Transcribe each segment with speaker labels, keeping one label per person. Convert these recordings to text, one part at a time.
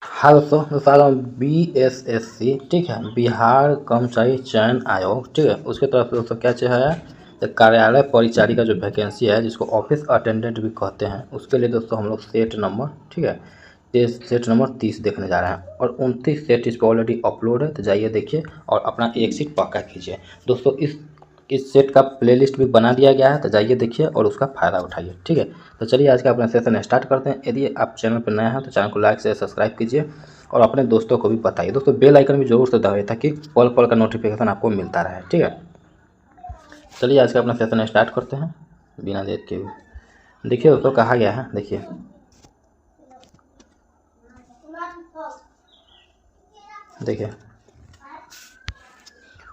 Speaker 1: हाँ दोस्तों आ रहा हूँ BSSC, ठीक है, बिहार कर्मचारी चयन आयोग, ठीक है, उसके तरफ से दोस्तों क्या चाहिए है, तो कार्यालय परिचारी का जो वैकेंसी है जिसको ऑफिस अटेंडेंट भी कहते हैं, उसके लिए दोस्तों हम लोग सेट नंबर, ठीक है, सेट नंबर 30 देखने जा रहे हैं और 29 सेट इस पर ऑलरेडी अपलोड है, तो जाइए देखिए और अपना एक सीट पक्का कीजिए दोस्तों। इस सेट का प्लेलिस्ट भी बना दिया गया है, तो जाइए देखिए और उसका फ़ायदा उठाइए, ठीक है। तो चलिए आज का अपना सेशन स्टार्ट करते हैं। यदि आप चैनल पर नए हैं तो चैनल को लाइक से सब्सक्राइब कीजिए और अपने दोस्तों को भी बताइए दोस्तों। बेल आइकन भी जरूर से दबाइए ताकि पल पल का नोटिफिकेशन आपको मिलता रहे, ठीक है। चलिए आज का अपना सेशन स्टार्ट करते हैं बिना देर के। देखिए दोस्तों कहा गया है, देखिए देखिए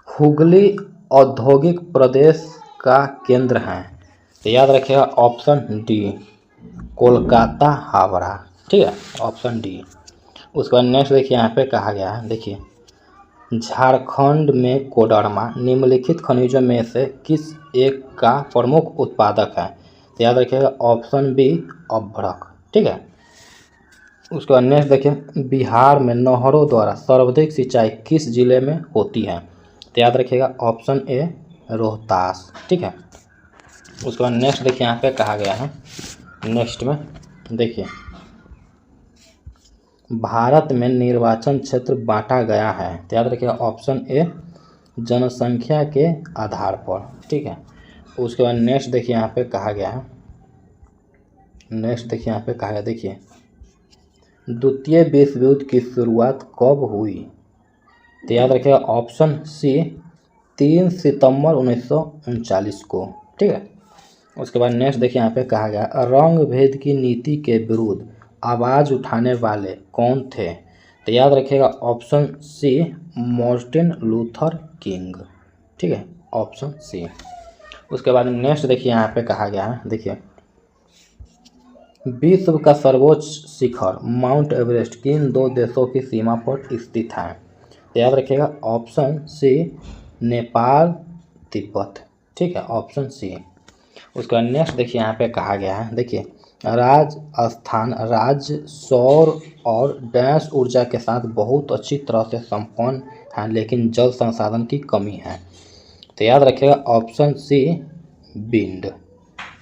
Speaker 1: हुगली औद्योगिक प्रदेश का केंद्र है, तो याद रखिएगा ऑप्शन डी कोलकाता हावड़ा, ठीक है, ऑप्शन डी। उसके बाद नेक्स्ट देखिए यहाँ पे कहा गया है, देखिए झारखंड में कोडरमा निम्नलिखित खनिजों में से किस एक का प्रमुख उत्पादक है, तो याद रखिएगा ऑप्शन बी अभ्रक, ठीक है। उसके बाद नेक्स्ट देखिए बिहार में नहरों द्वारा सर्वाधिक सिंचाई किस जिले में होती है, तो याद रखिएगा ऑप्शन ए रोहतास, ठीक है। उसके बाद नेक्स्ट देखिए यहाँ पे कहा गया है, नेक्स्ट में देखिए भारत में निर्वाचन क्षेत्र बांटा गया है, तो याद रखिएगा ऑप्शन ए जनसंख्या के आधार पर, ठीक है। उसके बाद नेक्स्ट देखिए यहाँ पे कहा गया है, नेक्स्ट देखिए यहाँ पे कहा गया, देखिए द्वितीय विश्व युद्ध की शुरुआत कब हुई, तो याद रखिएगा ऑप्शन सी 3 सितंबर 1939 को, ठीक है। उसके बाद नेक्स्ट देखिए यहाँ पे कहा गया रंग भेद की नीति के विरुद्ध आवाज़ उठाने वाले कौन थे, तो याद रखिएगा option C Martin Luther King, ठीक है, ऑप्शन सी। उसके बाद नेक्स्ट देखिए यहाँ पे कहा गया है, देखिए विश्व का सर्वोच्च शिखर माउंट एवरेस्ट किन दो देशों की सीमा पर स्थित है, तो याद रखिएगा ऑप्शन सी नेपाल तिब्बत, ठीक है, ऑप्शन सी। उसके बाद नेक्स्ट देखिए यहाँ पे कहा गया है, देखिए राजस्थान राज्य सौर और डैश ऊर्जा के साथ बहुत अच्छी तरह से संपन्न है लेकिन जल संसाधन की कमी है, तो याद रखिएगा ऑप्शन सी विंड,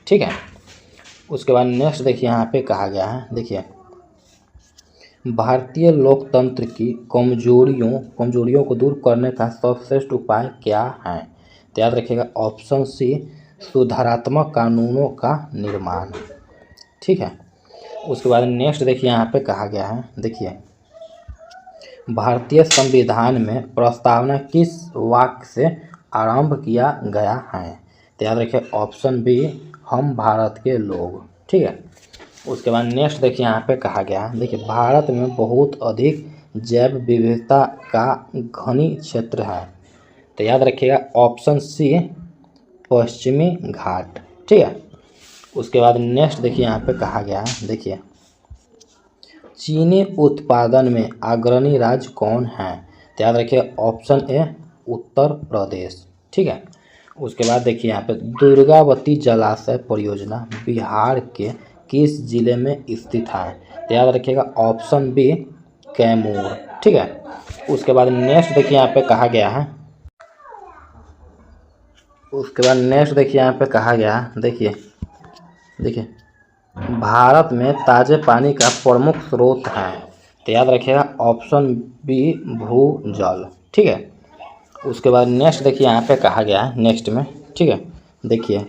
Speaker 1: ठीक है। उसके बाद नेक्स्ट देखिए यहाँ पे कहा गया है, देखिए भारतीय लोकतंत्र की कमजोरियों को दूर करने का सर्वश्रेष्ठ उपाय क्या है, तो याद रखिएगा ऑप्शन सी सुधारात्मक कानूनों का निर्माण, ठीक है। उसके बाद नेक्स्ट देखिए यहाँ पे कहा गया है, देखिए भारतीय संविधान में प्रस्तावना किस वाक्य से आरंभ किया गया है, तो याद रखिए ऑप्शन बी हम भारत के लोग, ठीक है। उसके बाद नेक्स्ट देखिए यहाँ पे कहा गया है, देखिए भारत में बहुत अधिक जैव विविधता का घनी क्षेत्र है, तो याद रखिएगा ऑप्शन सी पश्चिमी घाट, ठीक है। उसके बाद नेक्स्ट देखिए यहाँ पे कहा गया है, देखिए चीनी उत्पादन में अग्रणी राज्य कौन है, तो याद रखिए ऑप्शन ए उत्तर प्रदेश, ठीक है। उसके बाद देखिए यहाँ पे दुर्गावती जलाशय परियोजना बिहार के किस जिले में स्थित है, तो याद रखिएगा ऑप्शन बी कैमूर, ठीक है। उसके बाद नेक्स्ट देखिए यहाँ पे कहा गया है, उसके बाद नेक्स्ट देखिए यहाँ पे कहा गया है, देखिए भारत में ताज़े पानी का प्रमुख स्रोत है, तो याद रखिएगा ऑप्शन बी भूजल, ठीक है। उसके बाद नेक्स्ट देखिए यहाँ पे कहा गया है, नेक्स्ट में, ठीक है, देखिए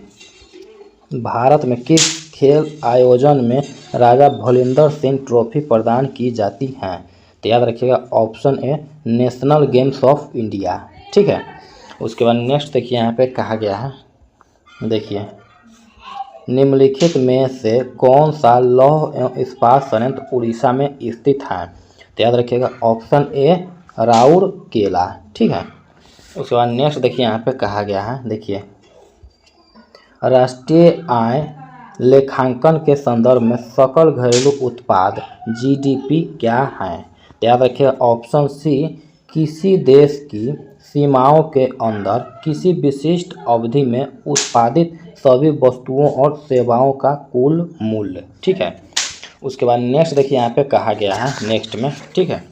Speaker 1: भारत में किस खेल आयोजन में राजा भोलिंदर सिंह ट्रॉफी प्रदान की जाती है, तो याद रखिएगा option A national games of India, ठीक है। उसके बाद नेक्स्ट देखिए यहाँ पे कहा गया है, देखिए निम्नलिखित में से कौन सा लौह एवं इस्पात संयंत्र उड़ीसा में स्थित है, तो याद रखिएगा ऑप्शन ए राउरकेला, ठीक है। उसके बाद नेक्स्ट देखिए यहाँ पे कहा गया है, देखिए राष्ट्रीय आय लेखांकन के संदर्भ में सकल घरेलू उत्पाद GDP क्या है, तो याद रखिए ऑप्शन सी किसी देश की सीमाओं के अंदर किसी विशिष्ट अवधि में उत्पादित सभी वस्तुओं और सेवाओं का कुल मूल्य, ठीक है। उसके बाद नेक्स्ट देखिए यहाँ पे कहा गया है नेक्स्ट में, ठीक है।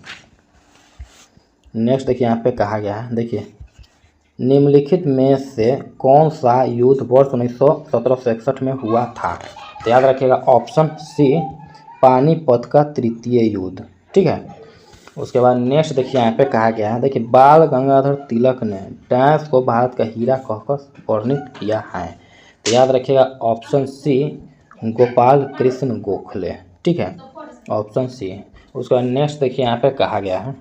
Speaker 1: नेक्स्ट देखिए यहाँ पे कहा गया है, देखिए निम्नलिखित में से कौन सा युद्ध वर्ष 1917-61 में हुआ था? तो याद रखिएगा ऑप्शन सी पानीपत का तृतीय युद्ध, ठीक है। उसके बाद नेक्स्ट देखिए यहाँ पे कहा गया है, देखिए बाल गंगाधर तिलक ने डैश को भारत का हीरा कहकर वर्णित किया है? तो याद रखिएगा ऑप्शन सी गोपाल कृष्ण गोखले, ठीक है, ऑप्शन सी। उसके बाद नेक्स्ट देखिए यहाँ पे कहा गया है,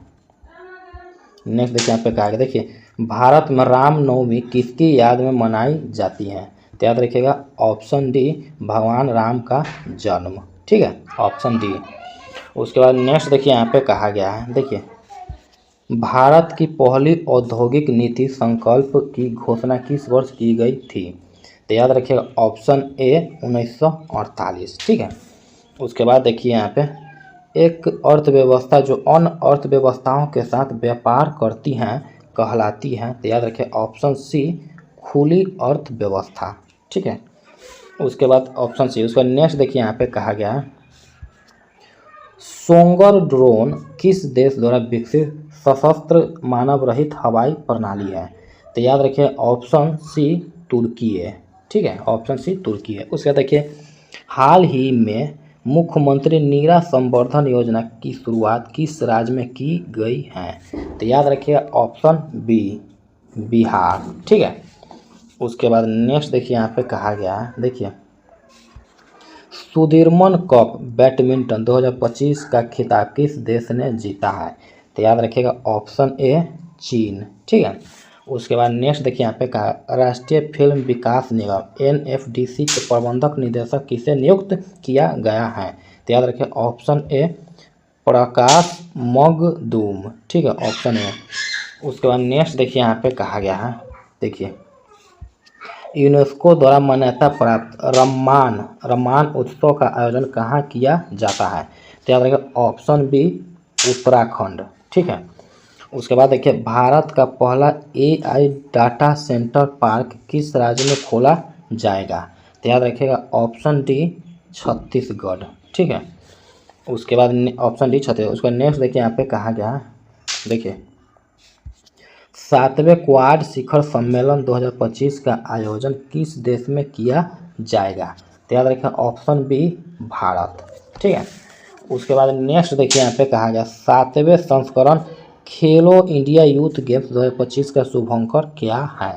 Speaker 1: नेक्स्ट देखिए यहाँ पे कहा गया, देखिए भारत में रामनवमी किसकी याद में मनाई जाती है? तो याद रखिएगा ऑप्शन डी भगवान राम का जन्म, ठीक है, ऑप्शन डी। उसके बाद नेक्स्ट देखिए यहाँ पे कहा गया है, देखिए भारत की पहली औद्योगिक नीति संकल्प की घोषणा किस वर्ष की गई थी? तो याद रखिएगा ऑप्शन ए 1948, ठीक है। उसके बाद देखिए यहाँ पे एक अर्थव्यवस्था जो अन्य अर्थव्यवस्थाओं के साथ व्यापार करती हैं कहलाती हैं? तो याद रखिए ऑप्शन सी खुली अर्थव्यवस्था, ठीक है। उसके बाद ऑप्शन सी। उसका नेक्स्ट देखिए यहाँ पे कहा गया है, सोंगर ड्रोन किस देश द्वारा विकसित सशस्त्र मानव रहित हवाई प्रणाली है? तो याद रखिए ऑप्शन सी तुर्की है, ठीक है, ऑप्शन सी तुर्की है। उसके बाद देखिए हाल ही में मुख्यमंत्री नीरा संवर्धन योजना की शुरुआत किस राज्य में की गई है? तो याद रखिएगा ऑप्शन बी बिहार, ठीक है। उसके बाद नेक्स्ट देखिए यहाँ पे कहा गया है, देखिए सुदीरमन कप बैडमिंटन 2025 का खिताब किस देश ने जीता है? तो याद रखिएगा ऑप्शन ए चीन, ठीक है। उसके बाद नेक्स्ट देखिए यहाँ पे कहा राष्ट्रीय फिल्म विकास निगम एनएफडीसी के प्रबंधक निदेशक किसे नियुक्त किया गया है? तो याद रखिए ऑप्शन ए प्रकाश मगदूम, ठीक है, ऑप्शन ए। उसके बाद नेक्स्ट देखिए यहाँ पे कहा गया है, देखिए यूनेस्को द्वारा मान्यता प्राप्त रम्मान उत्सव का आयोजन कहाँ किया जाता है? तो याद रखिए ऑप्शन बी उत्तराखंड, ठीक है। उसके बाद देखिए भारत का पहला एआई डाटा सेंटर पार्क किस राज्य में खोला जाएगा? तो याद रखिएगा ऑप्शन डी छत्तीसगढ़, ठीक है। उसके बाद ऑप्शन डी छत्तीसगढ़। उसका नेक्स्ट देखिए यहाँ पे कहा गया है, देखिए 7वें क्वाड शिखर सम्मेलन 2025 का आयोजन किस देश में किया जाएगा? तो याद रखिए ऑप्शन बी भारत, ठीक है। उसके बाद नेक्स्ट देखिए यहाँ पे कहा गया 7वें संस्करण खेलो इंडिया यूथ गेम्स 2025 का शुभंकर क्या है?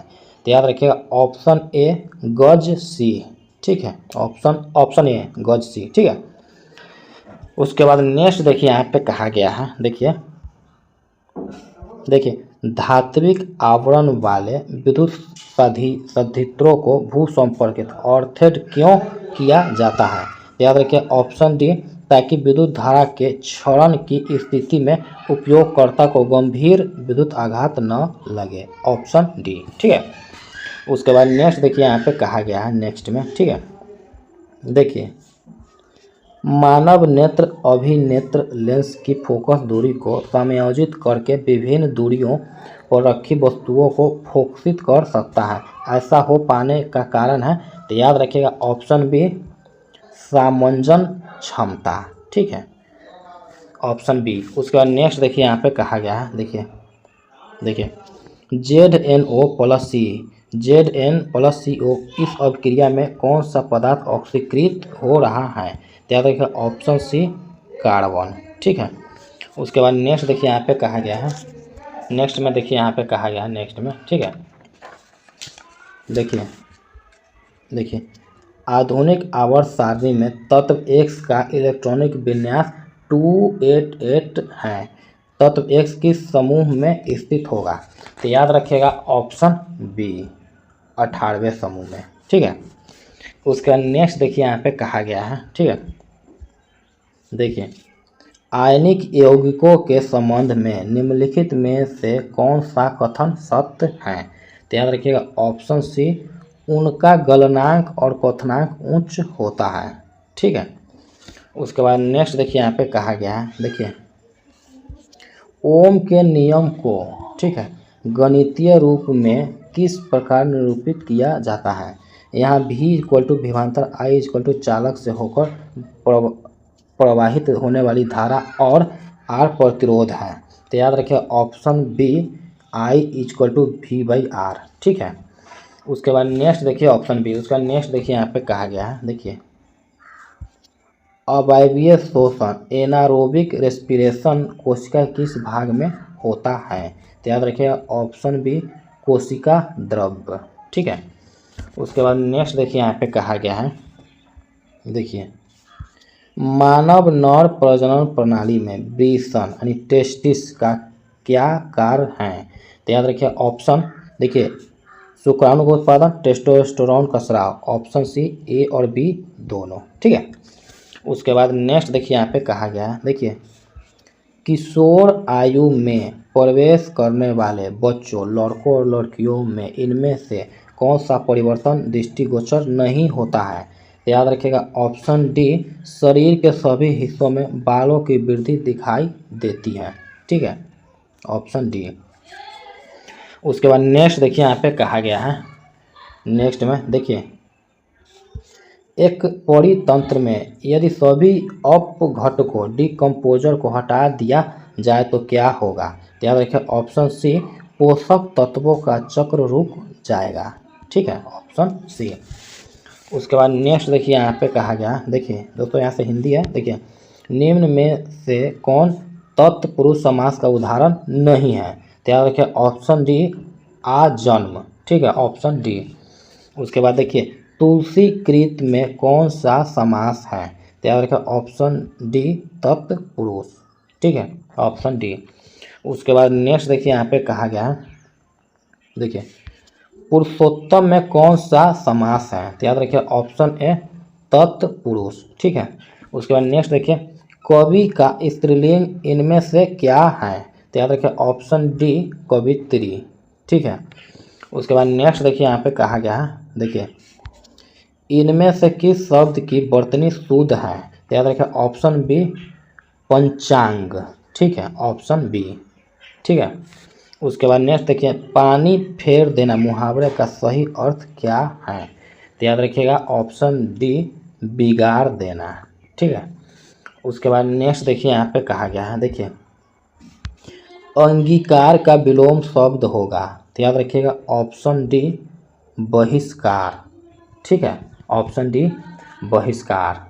Speaker 1: तो याद रखिएगा ऑप्शन ए गज सी, ठीक है, ऑप्शन ए गज सी, ठीक है। उसके बाद नेक्स्ट देखिए यहाँ पे कहा गया है, देखिए धात्विक आवरण वाले विद्युत संधित्रों को भूसंपर्कित ऑर्थेड क्यों किया जाता है? याद रखिए ऑप्शन डी ताकि विद्युत धारा के क्षरण की स्थिति में उपयोगकर्ता को गंभीर विद्युत आघात न लगे, ऑप्शन डी, ठीक है। उसके बाद नेक्स्ट देखिए यहाँ पे कहा गया है नेक्स्ट में, ठीक है, देखिए मानव नेत्र अभिनेत्र लेंस की फोकस दूरी को समायोजित करके विभिन्न दूरियों पर रखी वस्तुओं को फोकसित कर सकता है, ऐसा हो पाने का कारण है? तो याद रखिएगा ऑप्शन बी सामंजन क्षमता, ठीक है, ऑप्शन बी। उसके बाद नेक्स्ट देखिए यहाँ पे कहा गया है, देखिए ZnO+CO इस अभिक्रिया में कौन सा पदार्थ ऑक्सीकृत हो रहा है? तो याद रखिए ऑप्शन सी कार्बन, ठीक है। उसके बाद नेक्स्ट देखिए यहाँ पे कहा गया है, नेक्स्ट में देखिए यहाँ पे कहा गया है नेक्स्ट में, ठीक है, देखिए आधुनिक आवर्त सारणी में तत्व X का इलेक्ट्रॉनिक विन्यास 288 है, तत्व X किस समूह में स्थित होगा? तो याद रखिएगा ऑप्शन बी 18वें समूह में, ठीक है। उसका नेक्स्ट देखिए यहाँ पे कहा गया है, ठीक है, देखिए आयनिक यौगिकों के संबंध में निम्नलिखित में से कौन सा कथन सत्य है? तो याद रखिएगा ऑप्शन सी उनका गलनांक और क्वथनांक उच्च होता है, ठीक है। उसके बाद नेक्स्ट देखिए यहाँ पे कहा गया है, देखिए ओम के नियम को, ठीक है, गणितीय रूप में किस प्रकार निरूपित किया जाता है? यहाँ V = विभवांतर I = चालक से होकर प्रवाहित होने वाली धारा और आर प्रतिरोध है। तो याद रखिए ऑप्शन बी I = V/R। ठीक है। उसके बाद नेक्स्ट देखिए ऑप्शन बी, उसका नेक्स्ट देखिए यहाँ पे कहा गया है, देखिए अवायवीय शोषण एनारोबिक रेस्पिरेशन कोशिका किस भाग में होता है। तो याद रखिएगा ऑप्शन बी कोशिका द्रव्य। ठीक है। उसके बाद नेक्स्ट देखिए यहाँ पे कहा गया है, देखिए मानव नर प्रजनन प्रणाली में वृषण यानी टेस्टिस का क्या कार्य है। तो याद रखिए ऑप्शन, देखिए शुक्राणु का उत्पादन, टेस्टोस्टेरोन का स्राव, ऑप्शन सी ए और बी दोनों। ठीक है। उसके बाद नेक्स्ट देखिए यहाँ पे कहा गया है, देखिए किशोर आयु में प्रवेश करने वाले बच्चों, लड़कों और लड़कियों में इनमें से कौन सा परिवर्तन दृष्टिगोचर नहीं होता है। तो याद रखिएगा ऑप्शन डी शरीर के सभी हिस्सों में बालों की वृद्धि दिखाई देती है। ठीक है, ऑप्शन डी। उसके बाद नेक्स्ट देखिए यहाँ पे कहा गया है, नेक्स्ट में देखिए एक परितंत्र में यदि सभी अपघटकों डिकम्पोजर को हटा दिया जाए तो क्या होगा। तो याद रखिए ऑप्शन सी पोषक तत्वों का चक्र रुक जाएगा। ठीक है, ऑप्शन सी। उसके बाद नेक्स्ट देखिए यहाँ पे कहा गया, देखिए दोस्तों यहाँ से हिंदी है, देखिए निम्न में से कौन तत्पुरुष समास का उदाहरण नहीं है। तो याद रखिए ऑप्शन डी आजन्म। ठीक है, ऑप्शन डी। उसके बाद देखिए तुलसी कृत में कौन सा समास है। तो याद रखिए ऑप्शन डी तत्पुरुष। ठीक है, ऑप्शन डी। उसके बाद नेक्स्ट देखिए यहाँ पे कहा गया है, देखिए पुरुषोत्तम में कौन सा समास है। तो याद रखिए ऑप्शन ए तत्पुरुष। ठीक है। उसके बाद नेक्स्ट देखिए कवि का स्त्रीलिंग इनमें से क्या है। तो याद रखिए ऑप्शन डी कवित्री। ठीक है। उसके बाद नेक्स्ट देखिए यहाँ पे कहा गया है, देखिए इनमें से किस शब्द की वर्तनी शुद्ध है। तो याद रखिए ऑप्शन बी पंचांग। ठीक है, ऑप्शन बी। ठीक है। उसके बाद नेक्स्ट देखिए पानी फेर देना मुहावरे का सही अर्थ क्या है। तो याद रखिएगा ऑप्शन डी बिगाड़ देना। ठीक है। उसके बाद नेक्स्ट देखिए यहाँ पे कहा गया है, देखिए अंगीकार का विलोम शब्द होगा। तो याद रखिएगा ऑप्शन डी बहिष्कार। ठीक है, ऑप्शन डी बहिष्कार।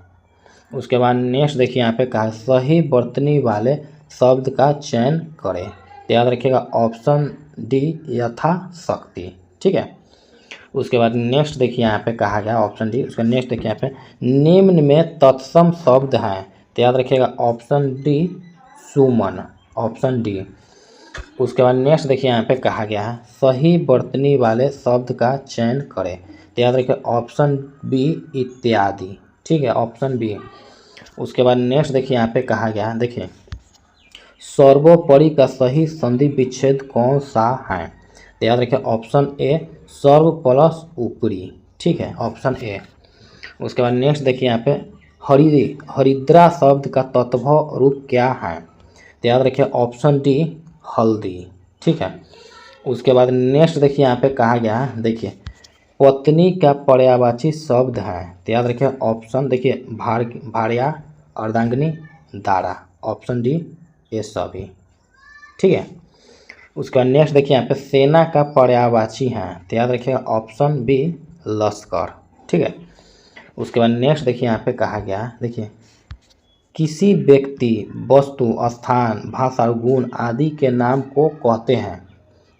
Speaker 1: उसके बाद नेक्स्ट देखिए यहाँ पे कहा सही वर्तनी वाले शब्द का चयन करें। तो याद रखिएगा ऑप्शन डी यथाशक्ति। ठीक है। उसके बाद नेक्स्ट देखिए यहाँ पे कहा गया ऑप्शन डी। उसका नेक्स्ट देखिए यहाँ पे निम्न में तत्सम शब्द हैं। तो याद रखिएगा ऑप्शन डी सुमन, ऑप्शन डी। उसके बाद नेक्स्ट देखिए यहाँ पे कहा गया है सही वर्तनी वाले शब्द का चयन करें। तो याद रखिए ऑप्शन बी इत्यादि। ठीक है, ऑप्शन बी। उसके बाद नेक्स्ट देखिए यहाँ पे कहा गया है, देखिए सर्वोपरि का सही संधि विच्छेद कौन सा है। तो याद रखिए ऑप्शन ए सर्व प्लस ऊपरी। ठीक है, ऑप्शन ए। उसके बाद नेक्स्ट देखिए यहाँ पे हरिद्रा शब्द का तत्भव रूप क्या है। तो याद रखिए ऑप्शन डी हल्दी। ठीक है। उसके बाद नेक्स्ट देखिए यहाँ पे कहा गया है, देखिए पत्नी का पर्यायवाची शब्द है। तो याद रखिए ऑप्शन देखिए भार्या, अर्धांगिनी, दारा, ऑप्शन डी ये सभी। ठीक है। उसके बाद नेक्स्ट देखिए यहाँ पे सेना का पर्यायवाची है। तो याद रखिएगा ऑप्शन बी लश्कर। ठीक है। उसके बाद नेक्स्ट देखिए यहाँ पे कहा गया, देखिए किसी व्यक्ति, वस्तु, स्थान, भाषा, गुण आदि के नाम को कहते हैं।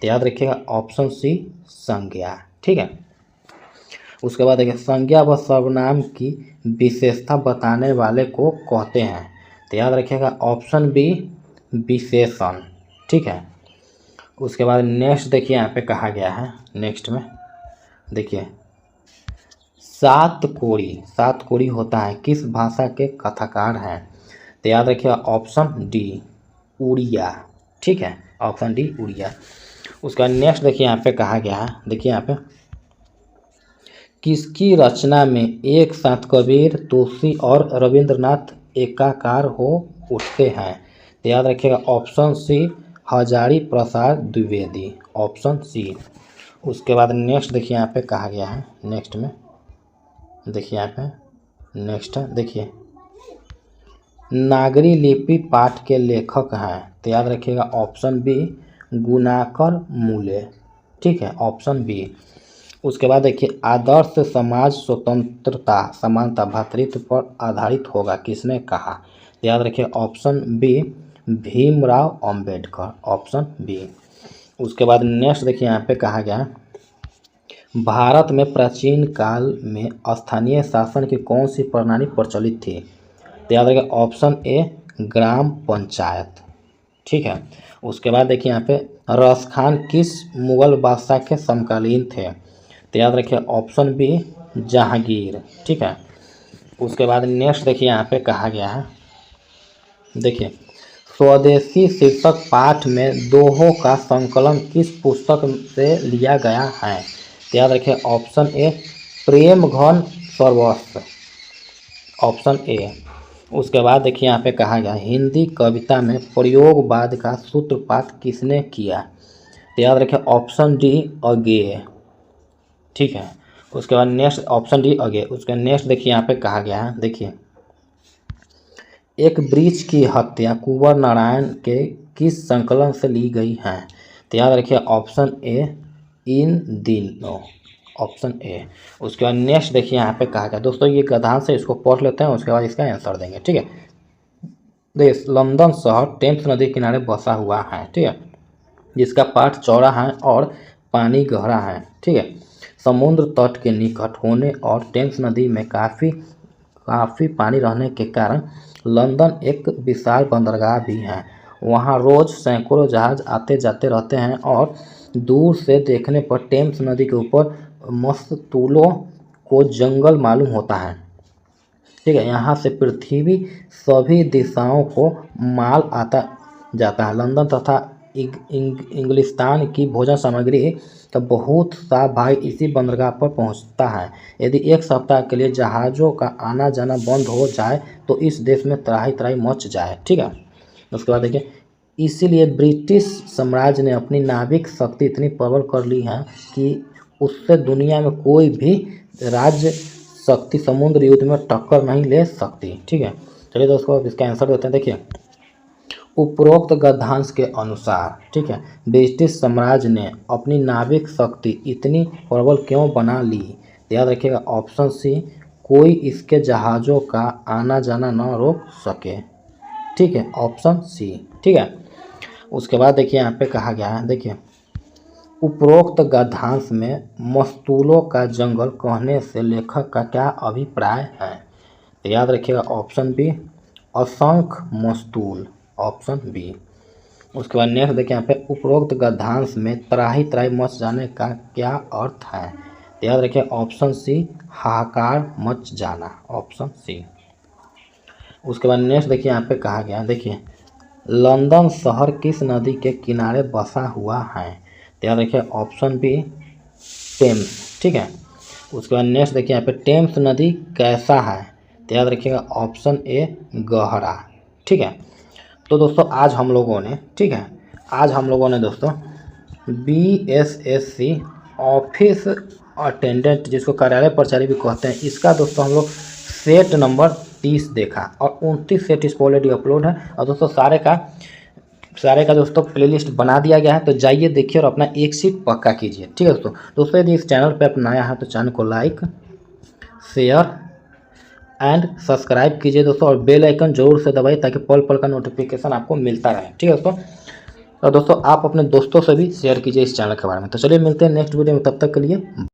Speaker 1: तो याद रखिएगा ऑप्शन सी संज्ञा। ठीक है। उसके बाद देखिए संज्ञा व सर्वनाम की विशेषता बताने वाले को कहते हैं। तो याद रखिएगा ऑप्शन बी विशेषण। ठीक है। उसके बाद नेक्स्ट देखिए यहाँ पे कहा गया है, नेक्स्ट में देखिए सात कोड़ी होता है किस भाषा के कथाकार हैं। तो याद रखिएगा ऑप्शन डी उड़िया। ठीक है, ऑप्शन डी उड़िया। उसका नेक्स्ट देखिए यहाँ पे कहा गया है, देखिए यहाँ पे किसकी रचना में एक साथ कबीर, तुलसी और रविंद्रनाथ एकाकार हो उठते हैं। तो याद रखिएगा ऑप्शन सी हजारी प्रसाद द्विवेदी, ऑप्शन सी। उसके बाद नेक्स्ट देखिए यहाँ पे कहा गया है, नेक्स्ट में देखिए यहाँ पे नेक्स्ट देखिए नागरी लिपि पाठ के लेखक हैं? तो याद रखिएगा ऑप्शन बी गुणाकर मूले। ठीक है, ऑप्शन बी। उसके बाद देखिए आदर्श समाज स्वतंत्रता समानता भ्रातृत्व पर आधारित होगा, किसने कहा? तो याद रखिए option B Bhimrao Ambedkar, option B. उसके बाद नेक्स्ट देखिए यहाँ पे कहा गया है भारत में प्राचीन काल में स्थानीय शासन की कौन सी प्रणाली प्रचलित थी? तो याद रखिए ऑप्शन ए ग्राम पंचायत। ठीक है, उसके बाद देखिए यहाँ पे रस खान किस मुगल बादशाह के समकालीन थे? तो याद रखिए ऑप्शन बी जहांगीर। ठीक है, उसके बाद नेक्स्ट देखिए यहाँ पे कहा गया है, देखिए स्वदेशी शीर्षक पाठ में दोहों का संकलन किस पुस्तक से लिया गया है? तो याद रखिए ऑप्शन ए प्रेम घन सर्वस्व, ऑप्शन ए। उसके बाद देखिए यहाँ पे कहा गया हिंदी कविता में प्रयोगवाद का सूत्रपात किसने किया? तो याद रखिए ऑप्शन डी अगेय। ठीक है, उसके बाद नेक्स्ट ऑप्शन डी अगेय। उसके नेक्स्ट देखिए यहाँ पे कहा गया है, देखिए एक वृक्ष की हत्या कुंवर नारायण के किस संकलन से ली गई है? तो याद रखिए ऑप्शन ए इन दिनों, ऑप्शन ए। उसके बाद नेक्स्ट देखिए यहाँ पे कहा गया, दोस्तों ये गद्यांश से इसको पढ़ लेते हैं, उसके बाद इसका आंसर देंगे। ठीक है, देश लंदन शहर टेम्स नदी किनारे बसा हुआ है। ठीक है, जिसका पाठ चौड़ा है और पानी गहरा है। ठीक है, समुद्र तट के निकट होने और टेम्स नदी में काफ़ी पानी रहने के कारण लंदन एक विशाल बंदरगाह भी है। वहाँ रोज़ सैकड़ों जहाज आते जाते रहते हैं और दूर से देखने पर टेम्स नदी के ऊपर मस्तूलों को जंगल मालूम होता है। ठीक है, यहाँ से पृथ्वी सभी दिशाओं को माल आता जाता है। लंदन तथा इंग्लिस्तान की भोजन सामग्री का बहुत सा भाग इसी बंदरगाह पर पहुंचता है। यदि एक सप्ताह के लिए जहाज़ों का आना जाना बंद हो जाए तो इस देश में त्राही त्राही मच जाए। ठीक है, उसके बाद देखिए इसीलिए ब्रिटिश साम्राज्य ने अपनी नाविक शक्ति इतनी प्रबल कर ली है कि उससे दुनिया में कोई भी राज्य शक्ति समुद्र युद्ध में टक्कर नहीं ले सकती। ठीक है, चलिए दोस्तों अब इसका आंसर देते हैं। देखिए उपरोक्त गद्यांश के अनुसार, ठीक है, ब्रिटिश साम्राज्य ने अपनी नाविक शक्ति इतनी प्रबल क्यों बना ली? याद रखिएगा ऑप्शन सी कोई इसके जहाज़ों का आना जाना न रोक सके। ठीक है, ऑप्शन सी। ठीक है, उसके बाद देखिए यहाँ पे कहा गया है, देखिए उपरोक्त गद्यांश में मस्तूलों का जंगल कहने से लेखक का क्या अभिप्राय है? तो याद रखिएगा ऑप्शन बी असंख्य मस्तूल, ऑप्शन बी। उसके बाद नेक्स्ट देखिए यहाँ पे उपरोक्त गद्यांश में त्राही त्राही मच जाने का क्या अर्थ है? तो याद रखिए ऑप्शन सी हाहाकार मच जाना, ऑप्शन सी। उसके बाद नेक्स्ट देखिए यहाँ पे कहा गया, देखिए लंदन शहर किस नदी के किनारे बसा हुआ है? तो याद रखिए ऑप्शन बी टेम्स। ठीक है, उसके बाद नेक्स्ट देखिए यहाँ पे टेम्स नदी कैसा है? तो याद रखिएगा ऑप्शन ए गहरा। ठीक है, तो दोस्तों आज हम लोगों ने, ठीक है, आज हम लोगों ने दोस्तों BSSC ऑफिस अटेंडेंट जिसको कार्यालय प्रचारी भी कहते हैं, इसका दोस्तों हम लोग सेट नंबर 30 देखा और 29 सेट इस पर ऑलरेडी अपलोड है। और दोस्तों सारे का दोस्तों प्लेलिस्ट बना दिया गया है, तो जाइए देखिए और अपना एक सीट पक्का कीजिए। ठीक है दोस्तों यदि इस चैनल पर आप नया है तो चैनल को लाइक शेयर एंड सब्सक्राइब कीजिए दोस्तों, और बेल आइकन जरूर से दबाइए ताकि पल पल का नोटिफिकेशन आपको मिलता रहे। ठीक है दोस्तों, और दोस्तों आप अपने दोस्तों से भी शेयर कीजिए इस चैनल के बारे में। तो चलिए मिलते हैं नेक्स्ट वीडियो में, तब तक के लिए